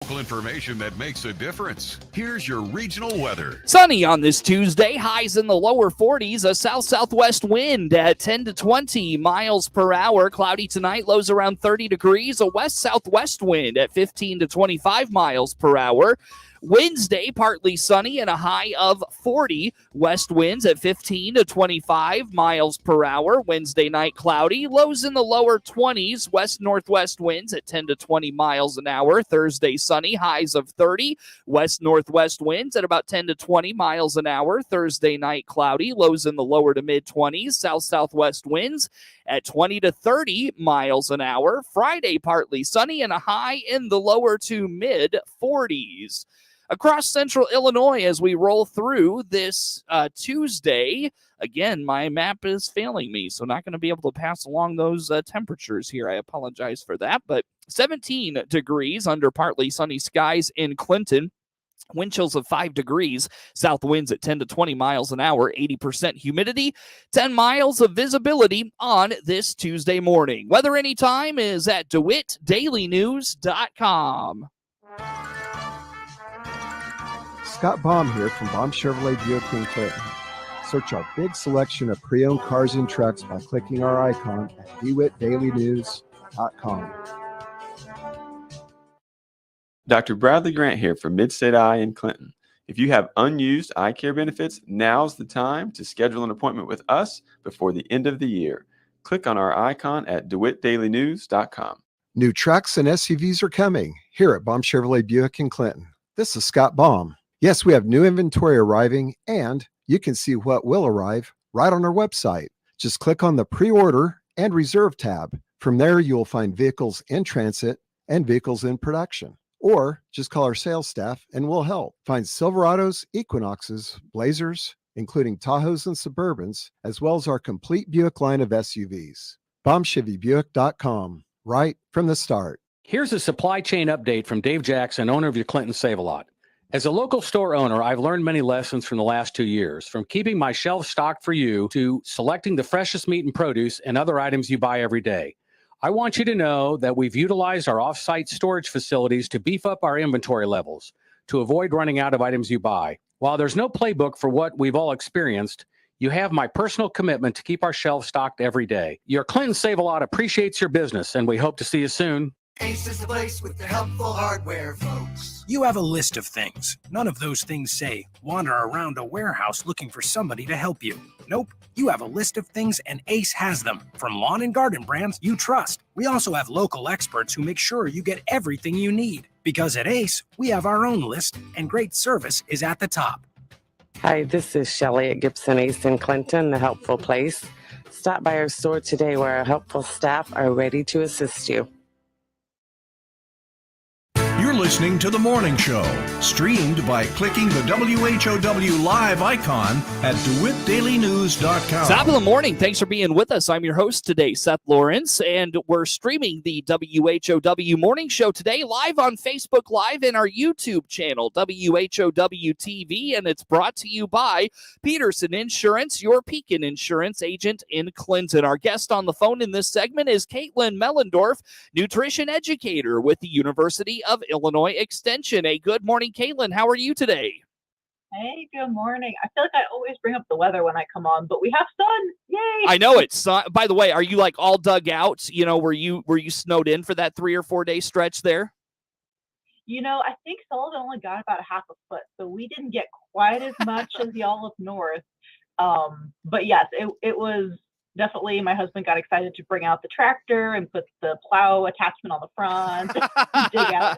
local information that makes a difference. Here's your regional weather. Sunny on this Tuesday, highs in the lower 40s, a south-southwest wind at 10 to 20 miles per hour. Cloudy tonight, lows around 30 degrees, a west-southwest wind at 15 to 25 miles per hour. Wednesday, partly sunny and a high of 40. West winds at 15 to 25 miles per hour. Wednesday night, cloudy. Lows in the lower 20s. West-northwest winds at 10 to 20 miles an hour. Thursday, sunny. Highs of 30. West-northwest winds at about 10 to 20 miles an hour. Thursday night, cloudy. Lows in the lower to mid-20s. South-southwest winds at 20 to 30 miles an hour. Friday, partly sunny and a high in the lower to mid-40s. Across central Illinois as we roll through this Tuesday. Again, my map is failing me, so not going to be able to pass along those temperatures here. I apologize for that, but 17 degrees under partly sunny skies in Clinton. Wind chills of 5 degrees, south winds at 10 to 20 miles an hour, 80% humidity, 10 miles of visibility on this Tuesday morning. Weather Anytime is at DeWittDailyNews.com. Scott Baum here from Baum Chevrolet Buick in Clinton. Search our big selection of pre-owned cars and trucks by clicking our icon at DeWittDailyNews.com. Dr. Bradley Grant here from Midstate Eye in Clinton. If you have unused eye care benefits, now's the time to schedule an appointment with us before the end of the year. Click on our icon at DeWittDailyNews.com. New trucks and SUVs are coming here at Baum Chevrolet Buick in Clinton. This is Scott Baum. Yes, we have new inventory arriving, and you can see what will arrive right on our website. Just click on the pre-order and reserve tab. From there, you will find vehicles in transit and vehicles in production. Or just call our sales staff and we'll help. Find Silverados, Equinoxes, Blazers, including Tahoes and Suburbans, as well as our complete Buick line of SUVs. BaumChevyBuick.com, right from the start. Here's a supply chain update from Dave Jackson, owner of your Clinton Save-A-Lot. As a local store owner, I've learned many lessons from the last 2 years, from keeping my shelves stocked for you to selecting the freshest meat and produce and other items you buy every day. I want you to know that we've utilized our off-site storage facilities to beef up our inventory levels to avoid running out of items you buy. While there's no playbook for what we've all experienced, you have my personal commitment to keep our shelves stocked every day. Your Clinton Save-A-Lot appreciates your business, and we hope to see you soon. Ace is the place with the helpful hardware, folks. You have a list of things. None of those things say, wander around a warehouse looking for somebody to help you. Nope. You have a list of things and Ace has them. From lawn and garden brands you trust. We also have local experts who make sure you get everything you need. Because at Ace, we have our own list and great service is at the top. Hi, this is Shelley at Gibson Ace in Clinton, the helpful place. Stop by our store today where our helpful staff are ready to assist you. You're listening to The Morning Show, streamed by clicking the WHOW live icon at DeWittDailyNews.com. Top of the morning. Thanks for being with us. I'm your host today, Seth Lawrence, and we're streaming the WHOW Morning Show today live on Facebook Live and our YouTube channel, WHOW TV, and it's brought to you by Peterson Insurance, your Pekin insurance agent in Clinton. Our guest on the phone in this segment is Caitlin Mellendorf, nutrition educator with the University of Illinois Extension. A good morning, Caitlin. How are you today? Hey, good morning. I feel like I always bring up the weather when I come on, but we have sun. Yay! I know it's sun. By the way, are you like all dug out? You know, were you snowed in for that 3 or 4 day stretch there? You know, I think Sullivan only got about a half a foot, so we didn't get quite as much as y'all up north. But yes, it was definitely, my husband got excited to bring out the tractor and put the plow attachment on the front, dig out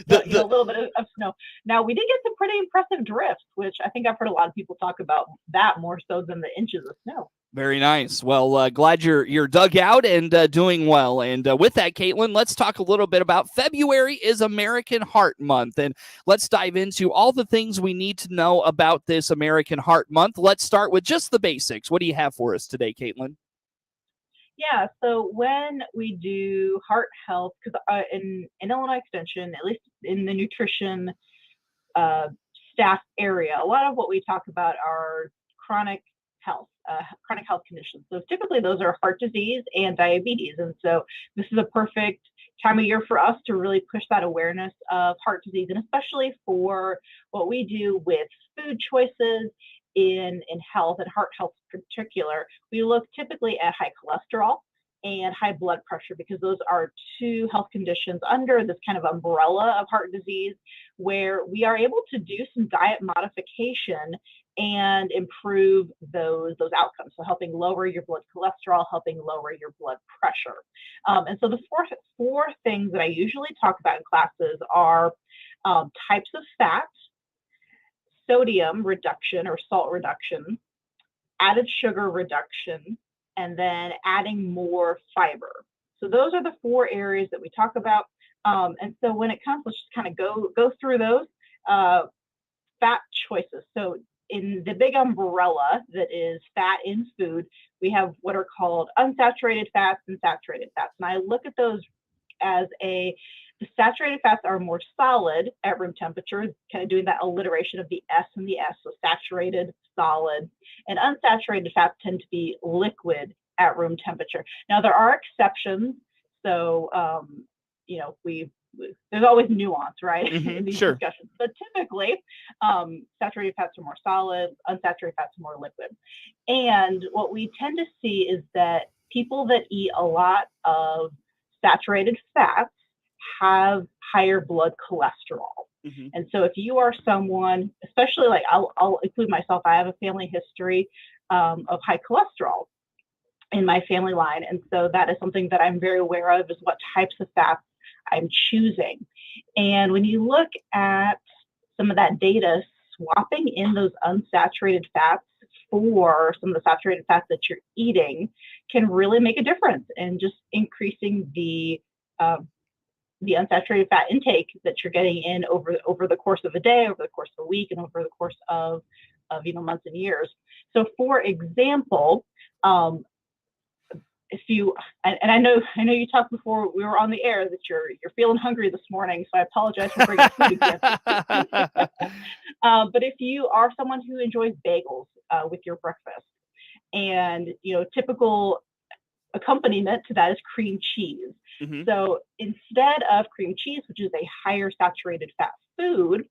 a little bit of snow. Now, we did get some pretty impressive drifts, which I think I've heard a lot of people talk about that more so than the inches of snow. Very nice. Well, glad you're dug out and doing well. And with that, Caitlin, let's talk a little bit about February is American Heart Month. And let's dive into all the things we need to know about this American Heart Month. Let's start with just the basics. What do you have for us today, Caitlin? Yeah, so when we do heart health, because in Illinois Extension, at least in the nutrition staff area, a lot of what we talk about are chronic health conditions. So typically those are heart disease and diabetes. And so this is a perfect time of year for us to really push that awareness of heart disease, and especially for what we do with food choices in health and heart health in particular. We look typically at high cholesterol and high blood pressure, because those are two health conditions under this kind of umbrella of heart disease, where we are able to do some diet modification and improve those outcomes. So helping lower your blood cholesterol, helping lower your blood pressure. And so the four things that I usually talk about in classes are types of fat, sodium reduction or salt reduction, added sugar reduction, and then adding more fiber. So those are the four areas that we talk about. And so when it comes, let's just kind of go through those fat choices. So in the big umbrella that is fat in food, we have what are called unsaturated fats and saturated fats. And I look at those as the saturated fats are more solid at room temperature, kind of doing that alliteration of the S and the S, so saturated, solid, and unsaturated fats tend to be liquid at room temperature. Now, there are exceptions. So, there's always nuance, right, in these discussions. But typically, saturated fats are more solid, unsaturated fats are more liquid. And what we tend to see is that people that eat a lot of saturated fats have higher blood cholesterol. And so if you are someone, especially like I'll include myself, I have a family history of high cholesterol in my family line. And so that is something that I'm very aware of, is what types of fats I'm choosing. And when you look at some of that data, swapping in those unsaturated fats for some of the saturated fats that you're eating can really make a difference in just increasing the unsaturated fat intake that you're getting in over the course of a day, over the course of a week, and over the course of months and years. So, for example, if you and I know you talked before we were on the air that you're feeling hungry this morning, so I apologize for bringing food examples. But if you are someone who enjoys bagels with your breakfast, and typical accompaniment to that is cream cheese. So instead of cream cheese, which is a higher saturated fat food,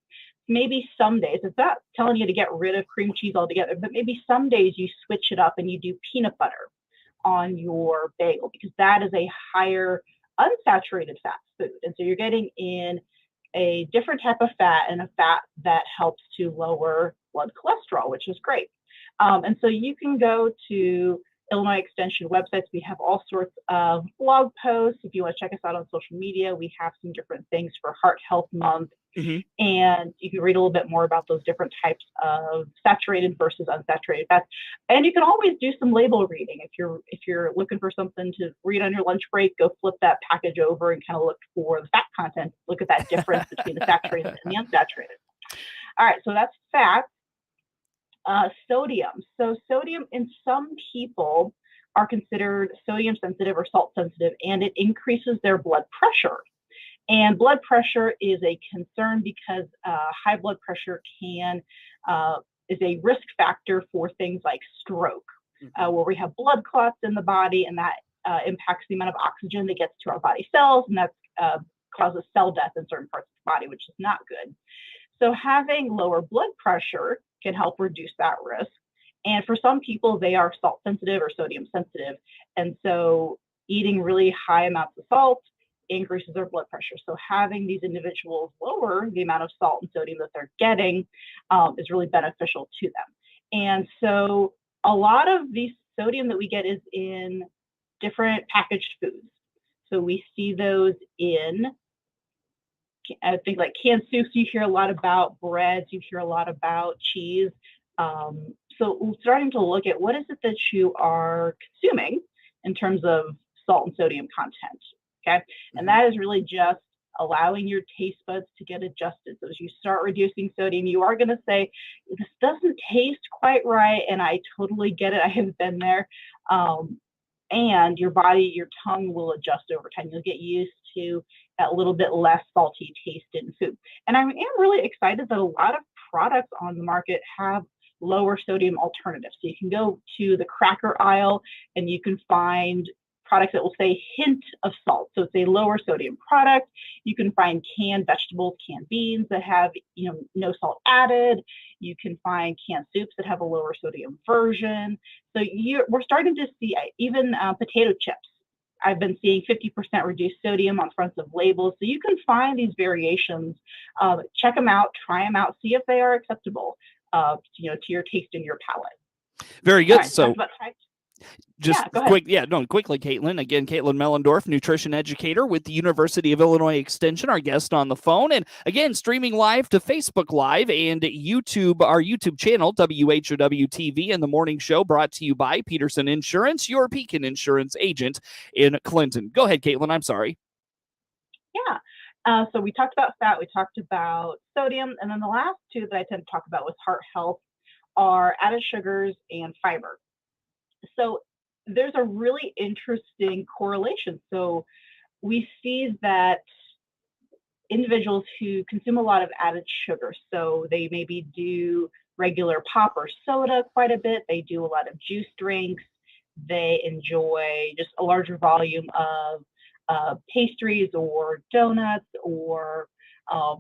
maybe some days, it's not telling you to get rid of cream cheese altogether, but maybe some days you switch it up and you do peanut butter on your bagel, because that is a higher unsaturated fat food. And so you're getting in a different type of fat, and a fat that helps to lower blood cholesterol, which is great. And so you can go to Illinois Extension websites. We have all sorts of blog posts. If you want to check us out on social media, we have some different things for Heart Health Month. And you can read a little bit more about those different types of saturated versus unsaturated fats. And you can always do some label reading. If you're looking for something to read on your lunch break, go flip that package over and kind of look for the fat content. Look at that difference between the saturated and the unsaturated. All right, so that's fat. Sodium. So sodium in some people are considered sodium sensitive or salt sensitive, and it increases their blood pressure. And blood pressure is a concern because high blood pressure is a risk factor for things like stroke, where we have blood clots in the body, and that impacts the amount of oxygen that gets to our body cells, and that causes cell death in certain parts of the body, which is not good. So having lower blood pressure can help reduce that risk. And for some people, they are salt sensitive or sodium sensitive. And so eating really high amounts of salt increases their blood pressure. So having these individuals lower the amount of salt and sodium that they're getting is really beneficial to them. And so a lot of the sodium that we get is in different packaged foods. So we see those in, I think, like canned soups. You hear a lot about breads. You hear a lot about cheese. So starting to look at what is it that you are consuming in terms of salt and sodium content. Okay. And that is really just allowing your taste buds to get adjusted. So as you start reducing sodium, you are going to say, this doesn't taste quite right. And I totally get it. I have been there. And your body, your tongue will adjust over time. You'll get used to a little bit less salty taste in food. And I am really excited that a lot of products on the market have lower sodium alternatives. So you can go to the cracker aisle and you can find products that will say hint of salt. So it's a lower sodium product. You can find canned vegetables, canned beans that have, no salt added. You can find canned soups that have a lower sodium version. So we're starting to see even potato chips. I've been seeing 50% reduced sodium on fronts of labels. So you can find these variations, check them out, try them out, see if they are acceptable, to your taste and your palate. Very good. Right, So quickly, Caitlin. Again, Caitlin Mellendorf, nutrition educator with the University of Illinois Extension, our guest on the phone. And again, streaming live to Facebook Live and YouTube, our YouTube channel, WHOW TV, and the morning show brought to you by Peterson Insurance, your Pekin insurance agent in Clinton. Go ahead, Caitlin. I'm sorry. Yeah. So we talked about fat, we talked about sodium, and then the last two that I tend to talk about with heart health are added sugars and fiber. So there's a really interesting correlation. So we see that individuals who consume a lot of added sugar, so they maybe do regular pop or soda quite a bit, they do a lot of juice drinks, they enjoy just a larger volume of pastries or donuts, or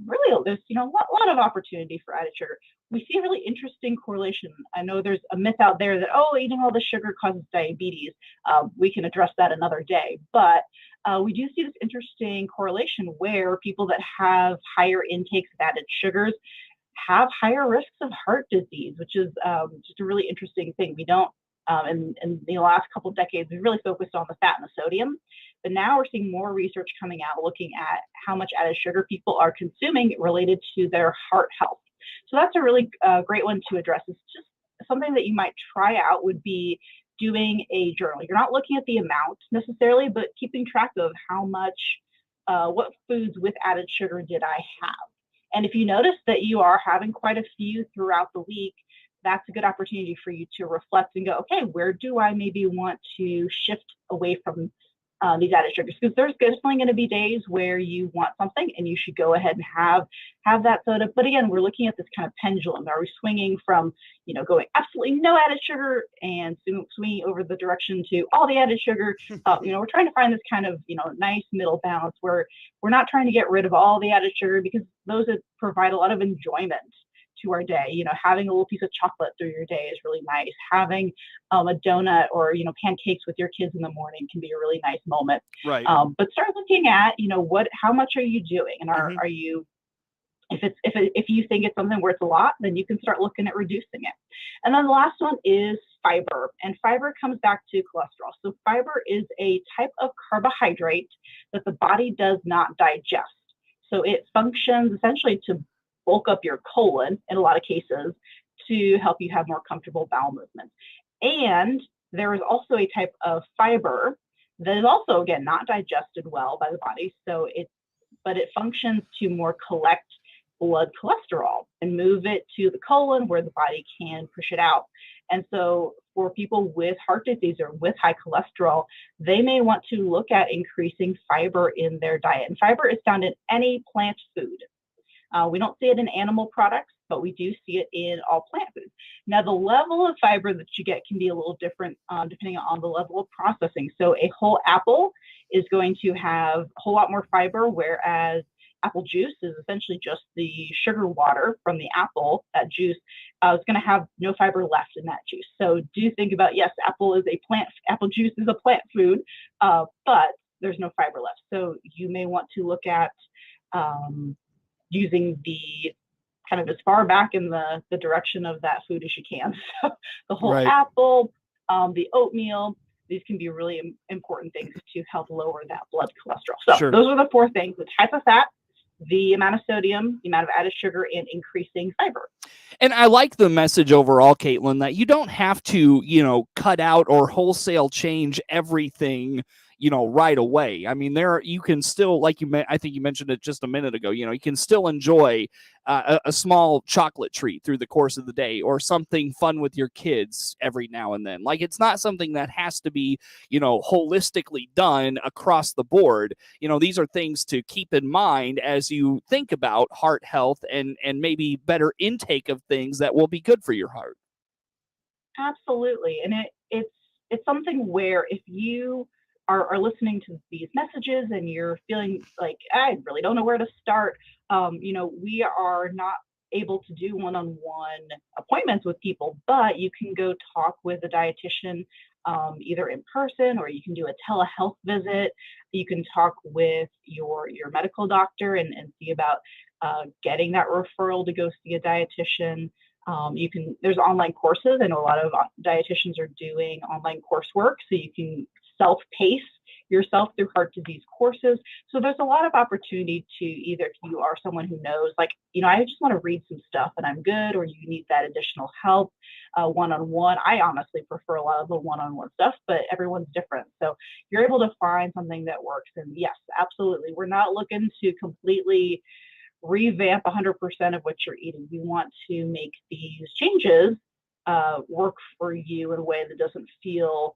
really there's a lot of opportunity for added sugar. We see a really interesting correlation. I know there's a myth out there that, eating all the sugar causes diabetes. We can address that another day. But we do see this interesting correlation where people that have higher intakes of added sugars have higher risks of heart disease, which is just a really interesting thing. We don't, in the last couple of decades, we really focused on the fat and the sodium. But now we're seeing more research coming out looking at how much added sugar people are consuming related to their heart health. So that's a really great one to address. It's just something that you might try out would be doing a journal. You're not looking at the amount necessarily, but keeping track of how much, what foods with added sugar did I have. And if you notice that you are having quite a few throughout the week, that's a good opportunity for you to reflect and go, okay, where do I maybe want to shift away from these added sugars? Because there's definitely going to be days where you want something and you should go ahead and have that soda. But again, we're looking at this kind of pendulum. Are we swinging from, going absolutely no added sugar and swinging over the direction to all the added sugar? We're trying to find this kind of, nice middle balance where we're not trying to get rid of all the added sugar, because those provide a lot of enjoyment to our day. Having a little piece of chocolate through your day is really nice. Having a donut or pancakes with your kids in the morning can be a really nice moment. Right. But start looking at how much are you doing, and are you, if you think it's something where it's a lot, then you can start looking at reducing it. And then the last one is fiber, and fiber comes back to cholesterol. So fiber is a type of carbohydrate that the body does not digest. So it functions essentially to bulk up your colon in a lot of cases to help you have more comfortable bowel movements. And there is also a type of fiber that is also, again, not digested well by the body. But it functions to more collect blood cholesterol and move it to the colon where the body can push it out. And so for people with heart disease or with high cholesterol, they may want to look at increasing fiber in their diet. And fiber is found in any plant food. We don't see it in animal products, but we do see it in all plant foods. Now, the level of fiber that you get can be a little different depending on the level of processing. So a whole apple is going to have a whole lot more fiber, whereas apple juice is essentially just the sugar water from the apple. That juice is going to have no fiber left in that juice. So do think about, yes, apple juice is a plant food, but there's no fiber left. So you may want to look at using the kind of as far back in the direction of that food as you can. So the whole apple, the oatmeal, these can be really important things to help lower that blood cholesterol. So those are the four things: the type of fat, the amount of sodium, the amount of added sugar, and increasing fiber. And I like the message overall, Caitlin, that you don't have to, cut out or wholesale change everything, right away. I mean, you can still, I think you mentioned it just a minute ago, you can still enjoy a small chocolate treat through the course of the day, or something fun with your kids every now and then. Like, it's not something that has to be, holistically done across the board. These are things to keep in mind as you think about heart health and maybe better intake of things that will be good for your heart. Absolutely. And it's something where if you are listening to these messages and you're feeling like, I really don't know where to start, we are not able to do one-on-one appointments with people, but you can go talk with a dietitian either in person, or you can do a telehealth visit. You can talk with your medical doctor and see about getting that referral to go see a dietitian. There's online courses, and a lot of dietitians are doing online coursework, so you can self-pace yourself through heart disease courses. So there's a lot of opportunity to, either if you are someone who knows, like, I just want to read some stuff and I'm good, or you need that additional help one-on-one. I honestly prefer a lot of the one-on-one stuff, but everyone's different. So you're able to find something that works. And yes, absolutely. We're not looking to completely revamp 100% of what you're eating. We want to make these changes work for you in a way that doesn't feel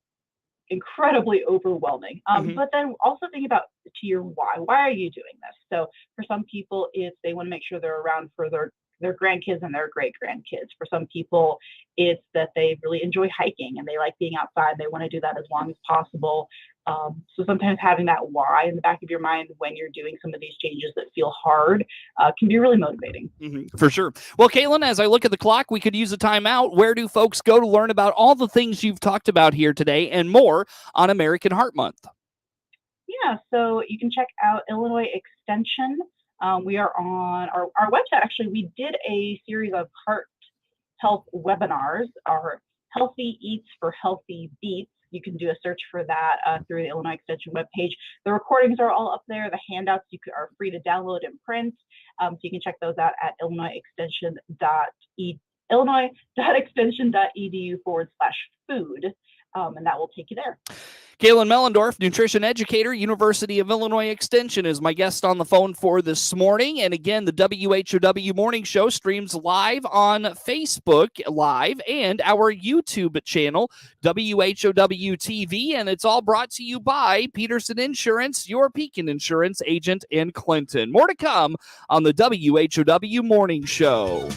incredibly overwhelming. But then also think about to your why. Why are you doing this? So for some people, it's they want to make sure they're around for their grandkids and their great grandkids. For some people, it's that they really enjoy hiking and they like being outside. They want to do that as long as possible. So sometimes having that why in the back of your mind when you're doing some of these changes that feel hard can be really motivating. For sure. Well, Caitlin, as I look at the clock, we could use a timeout. Where do folks go to learn about all the things you've talked about here today and more on American Heart Month? Yeah, so you can check out Illinois Extension. We are on our website. Actually, we did a series of heart health webinars, our Healthy Eats for Healthy Beats. You can do a search for that through the Illinois Extension webpage. The recordings are all up there. The handouts are free to download and print. So you can check those out at illinois.extension.edu/food. And that will take you there. Caitlin Mellendorf, nutrition educator, University of Illinois Extension, is my guest on the phone for this morning. And again, the WHOW Morning Show streams live on Facebook Live and our YouTube channel, WHOW TV. And it's all brought to you by Peterson Insurance, your Pekin insurance agent in Clinton. More to come on the WHOW Morning Show.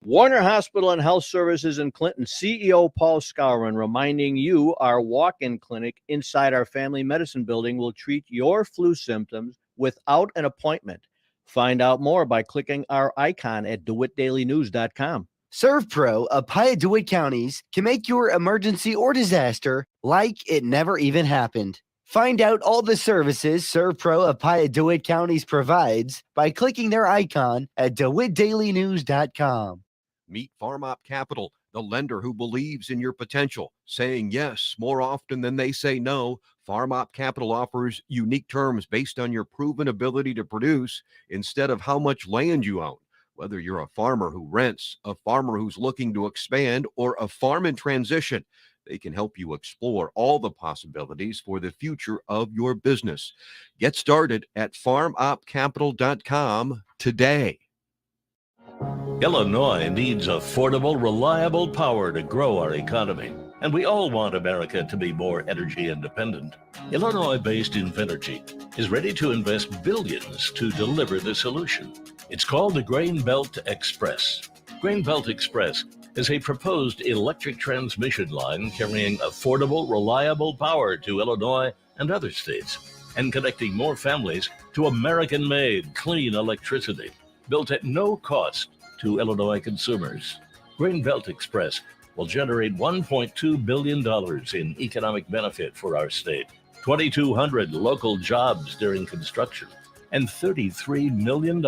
Warner Hospital and Health Services in Clinton CEO Paul Skowron reminding you our walk-in clinic inside our family medicine building will treat your flu symptoms without an appointment. Find out more by clicking our icon at DeWittDailyNews.com. ServPro of Piatt DeWitt counties can make your emergency or disaster like it never even happened. Find out all the services ServPro of Piatt DeWitt counties provides by clicking their icon at DeWittDailyNews.com. Meet FarmOp Capital, the lender who believes in your potential, saying yes more often than they say no. FarmOp Capital offers unique terms based on your proven ability to produce instead of how much land you own. Whether you're a farmer who rents, a farmer who's looking to expand, or a farm in transition, they can help you explore all the possibilities for the future of your business. Get started at farmopcapital.com today. Illinois needs affordable, reliable power to grow our economy, and we all want America to be more energy independent. Illinois-based Invenergy is ready to invest billions to deliver the solution. It's called the Grain Belt Express. Grain Belt Express is a proposed electric transmission line carrying affordable, reliable power to Illinois and other states, and connecting more families to American-made clean electricity, built at no cost to Illinois consumers. Grain Belt Express will generate $1.2 billion in economic benefit for our state, 2,200 local jobs during construction, and $33 million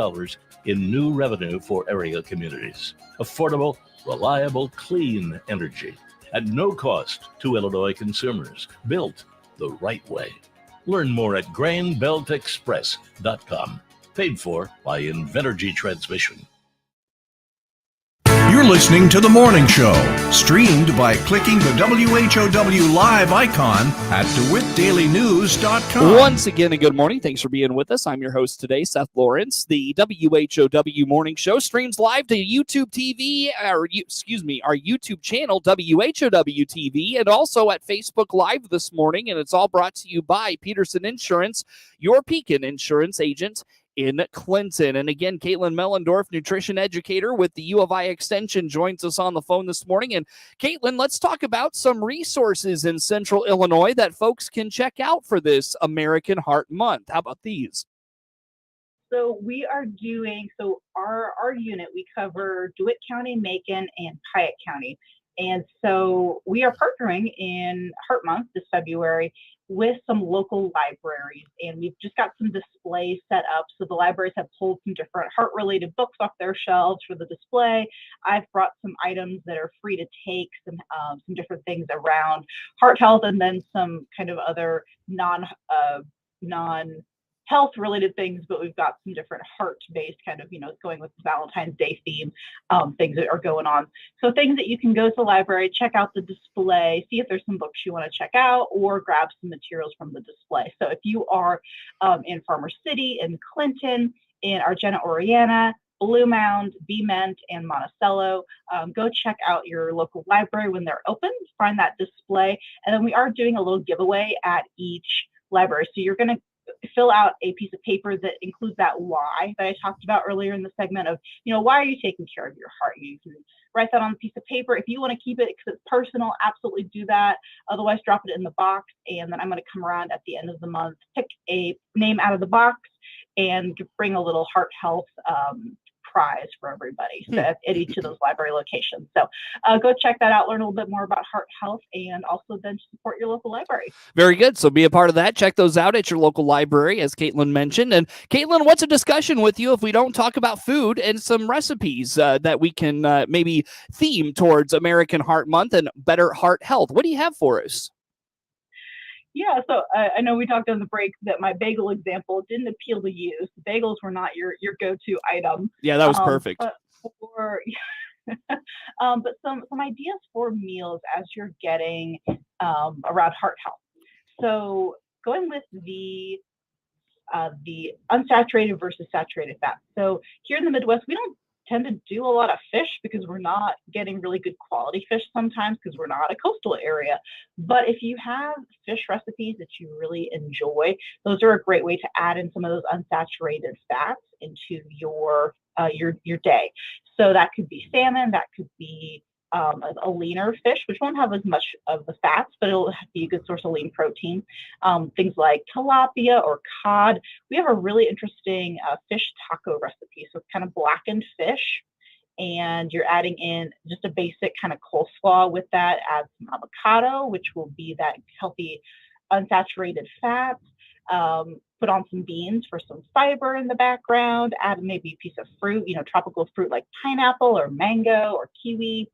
in new revenue for area communities. Affordable, reliable, clean energy at no cost to Illinois consumers, built the right way. Learn more at grainbeltexpress.com. Paid for by Invenergy Transmission. You're listening to The Morning Show, streamed by clicking the WHOW Live icon at DeWittDailyNews.com. Once again, a good morning. Thanks for being with us. I'm your host today, Seth Lawrence. The WHOW Morning Show streams live to YouTube TV, our YouTube channel, WHOW TV, and also at Facebook Live this morning. And it's all brought to you by Peterson Insurance, your Pekin insurance agent in Clinton. And again, Caitlin Mellendorf, nutrition educator with the U of I Extension, joins us on the phone this morning. And Caitlin, let's talk about some resources in Central Illinois that folks can check out for this American Heart Month. How about these? So we are doing, our unit, we cover DeWitt County, Macon, and Piatt County. And so we are partnering in Heart Month this February with some local libraries. And we've just got some displays set up. So the libraries have pulled some different heart-related books off their shelves for the display. I've brought some items that are free to take, some different things around heart health, and then some kind of other non-health related things, but we've got some different heart-based kind of, going with the Valentine's Day theme, things that are going on. So things that you can go to the library, check out the display, see if there's some books you want to check out, or grab some materials from the display. So if you are in Farmer City, in Clinton, in Argenta, Oriana, Blue Mound, Bement, and Monticello, go check out your local library when they're open, find that display. And then we are doing a little giveaway at each library. So you're going to fill out a piece of paper that includes that why that I talked about earlier in the segment of, why are you taking care of your heart? You can write that on a piece of paper. If you want to keep it because it's personal, absolutely do that. Otherwise, drop it in the box. And then I'm going to come around at the end of the month, pick a name out of the box, and bring a little heart health prize for everybody at each of those library locations. So go check that out, learn a little bit more about heart health, and also then support your local library. Very good. So be a part of that. Check those out at your local library, as Caitlin mentioned. And Caitlin, what's a discussion with you if we don't talk about food and some recipes that we can maybe theme towards American Heart Month and better heart health? What do you have for us? Yeah, so I know we talked on the break that my bagel example didn't appeal to you. So bagels were not your go-to item. Yeah, that was perfect. But some ideas for meals as you're getting around heart health. So going with the unsaturated versus saturated fat. So here in the Midwest, we don't tend to do a lot of fish because we're not getting really good quality fish sometimes because we're not a coastal area. But if you have fish recipes that you really enjoy, those are a great way to add in some of those unsaturated fats into your day. So that could be salmon, that could be a leaner fish, which won't have as much of the fats, but it'll be a good source of lean protein. Things like tilapia or cod. We have a really interesting fish taco recipe. So it's kind of blackened fish, and you're adding in just a basic kind of coleslaw with that. Add some avocado, which will be that healthy unsaturated fat. Put on some beans for some fiber in the background. Add maybe a piece of fruit, tropical fruit like pineapple or mango or kiwi.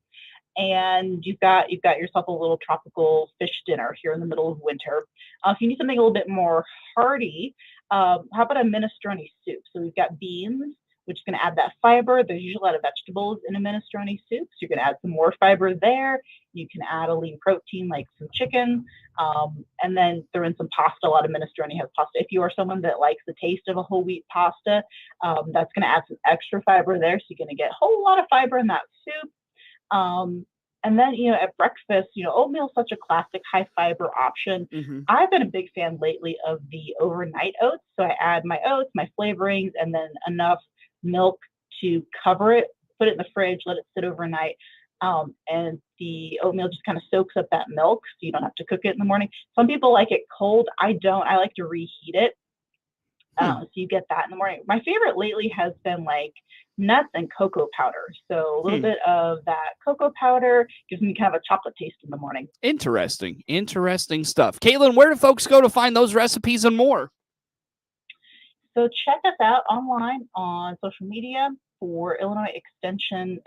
And you've got yourself a little tropical fish dinner here in the middle of winter. If you need something a little bit more hearty, how about a minestrone soup? So we've got beans, which is going to add that fiber. There's usually a lot of vegetables in a minestrone soup, so you're going to add some more fiber there. You can add a lean protein like some chicken, and then throw in some pasta. A lot of minestrone has pasta. If you are someone that likes the taste of a whole wheat pasta, that's going to add some extra fiber there, so you're going to get a whole lot of fiber in that soup. And then, at breakfast, oatmeal is such a classic high fiber option. Mm-hmm. I've been a big fan lately of the overnight oats. So I add my oats, my flavorings, and then enough milk to cover it, put it in the fridge, let it sit overnight. And the oatmeal just kind of soaks up that milk, so you don't have to cook it in the morning. Some people like it cold. I don't. I like to reheat it. So you get that in the morning. My favorite lately has been like nuts and cocoa powder. So a little bit of that cocoa powder gives me kind of a chocolate taste in the morning. Interesting stuff. Caitlin, where do folks go to find those recipes and more? So check us out online on social media for Illinois Extension,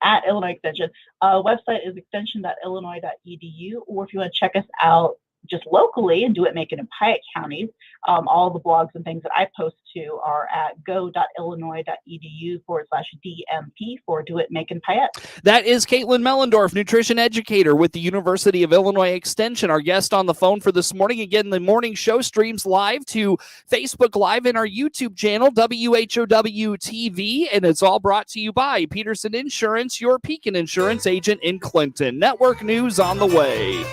at Illinois Extension. Website is extension.illinois.edu, or if you want to check us out just locally and DeWitt, Macon, and Piatt counties, all the blogs and things that I post to are at go.illinois.edu/DMP for DeWitt, Macon, Piatt. That is Caitlin Mellendorf, nutrition educator with the University of Illinois Extension, our guest on the phone for this morning. Again, the morning show streams live to Facebook Live and our YouTube channel, WHOW TV, and it's all brought to you by Peterson Insurance, your Pekin insurance agent in Clinton. Network news on the way.